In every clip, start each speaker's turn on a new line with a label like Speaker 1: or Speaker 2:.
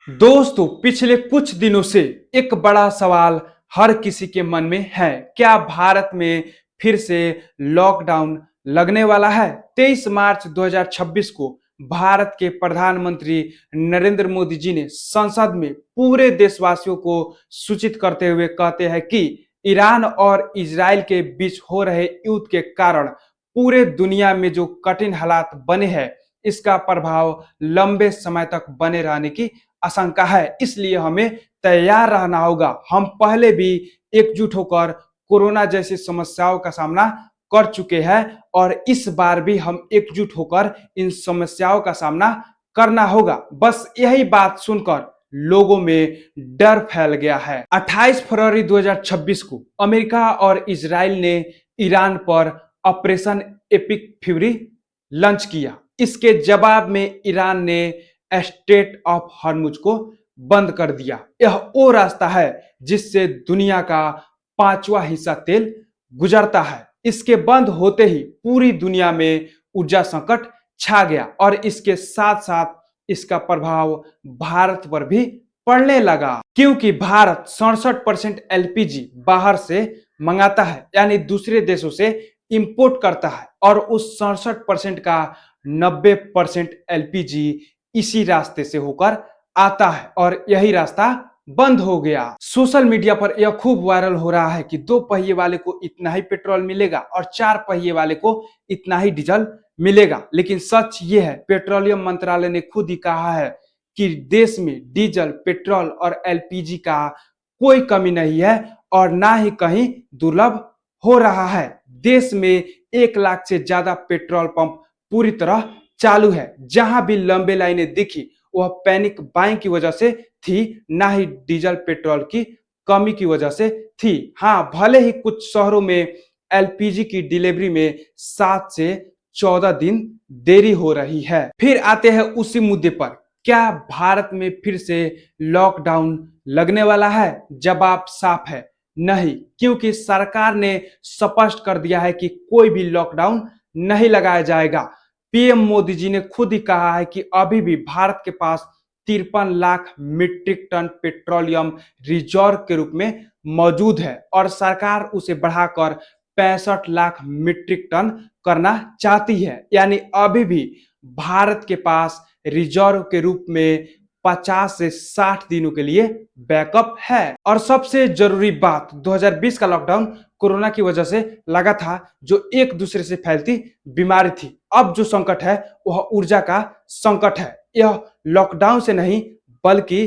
Speaker 1: दोस्तों, पिछले कुछ दिनों से एक बड़ा सवाल हर किसी के मन में है। क्या भारत में फिर से लॉकडाउन लगने वाला है? 23 मार्च 2026 को भारत के प्रधानमंत्री नरेंद्र मोदी जी ने संसद में पूरे देशवासियों को सूचित करते हुए कहते हैं कि ईरान और इजराइल के बीच हो रहे युद्ध के कारण पूरे दुनिया में जो कठिन हालात बने हैं, इसका प्रभाव लंबे समय तक बने रहने की आशंका है। इसलिए हमें तैयार रहना होगा। हम पहले भी एकजुट होकर कोरोना जैसी समस्याओं का सामना कर चुके हैं और इस बार भी हम एकजुट होकर इन समस्याओं का सामना करना होगा। बस यही बात सुनकर लोगों में डर फैल गया है। 28 फरवरी 2026 को अमेरिका और इजराइल ने ईरान पर ऑपरेशन एपिक फ्यूरी लॉन्च किया। इसके जवाब में ईरान ने स्ट्रेट ऑफ हॉर्मुज को बंद कर दिया। यह वो रास्ता है जिससे दुनिया का 5वां हिस्सा तेल गुजरता है। इसके बंद होते ही पूरी दुनिया में ऊर्जा संकट छा गया और इसके साथ साथ इसका प्रभाव भारत पर भी पड़ने लगा, क्योंकि भारत 67% एलपीजी बाहर से मंगाता है, यानी दूसरे देशों से इंपोर्ट करता है और उस 67% का 90% एलपीजी इसी रास्ते से होकर आता है और यही रास्ता बंद हो गया। सोशल मीडिया पर यह खूब वायरल हो रहा है कि 2 पहिए वाले को इतना ही पेट्रोल मिलेगा और 4 पहिए वाले को इतना ही डीजल मिलेगा। लेकिन सच ये है, पेट्रोलियम मंत्रालय ने खुद ही कहा है कि देश में डीजल, पेट्रोल और एलपीजी का कोई कमी नहीं है और ना ही कहीं दुर्लभ हो रहा है। देश में 1 लाख से ज्यादा पेट्रोल पंप पूरी तरह चालू है। जहां भी लंबे लाइनें दिखी वह पैनिक बाइंग की वजह से थी, ना ही डीजल पेट्रोल की कमी की वजह से थी। हाँ, भले ही कुछ शहरों में एलपीजी की डिलीवरी में 7 से 14 दिन देरी हो रही है। फिर आते हैं उसी मुद्दे पर, क्या भारत में फिर से लॉकडाउन लगने वाला है? जवाब साफ है, नहीं, क्योंकि सरकार ने स्पष्ट कर दिया है कि कोई भी लॉकडाउन नहीं लगाया जाएगा। पीएम मोदी जी ने खुद ही कहा है कि अभी भी भारत के पास 53 lakh metric ton petroleum reserve के रूप में मौजूद है और सरकार उसे बढ़ाकर 65 लाख मीट्रिक टन करना चाहती है। यानी अभी भी भारत के पास रिजर्व के रूप में 50 से 60 दिनों के लिए बैकअप है। और सबसे जरूरी बात, 2020 का लॉकडाउन कोरोना की वजह से लगा था, जो एक दूसरे से फैलती बीमारी थी। अब जो संकट है वह ऊर्जा का संकट है। यह लॉकडाउन से नहीं बल्कि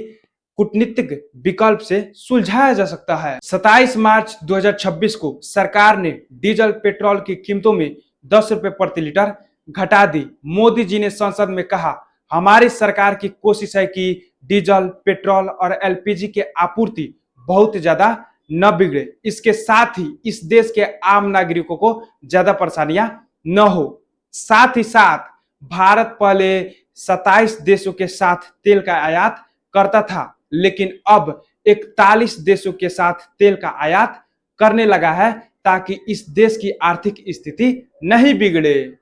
Speaker 1: कूटनीतिक विकल्प से सुलझाया जा सकता है। 27 मार्च 2026 को सरकार ने डीजल पेट्रोल की कीमतों में 10 रुपए प्रति लीटर घटा दी। मोदी जी ने संसद में कहा, हमारी सरकार की कोशिश है कि डीजल, पेट्रोल और एलपीजी की आपूर्ति बहुत ज्यादा न बिगड़े। इसके साथ ही इस देश के आम नागरिकों को ज्यादा परेशानियां न हो। साथ ही साथ भारत पहले 27 देशों के साथ तेल का आयात करता था, लेकिन अब 41 देशों के साथ तेल का आयात करने लगा है, ताकि इस देश की आर्थिक स्थिति नहीं बिगड़े।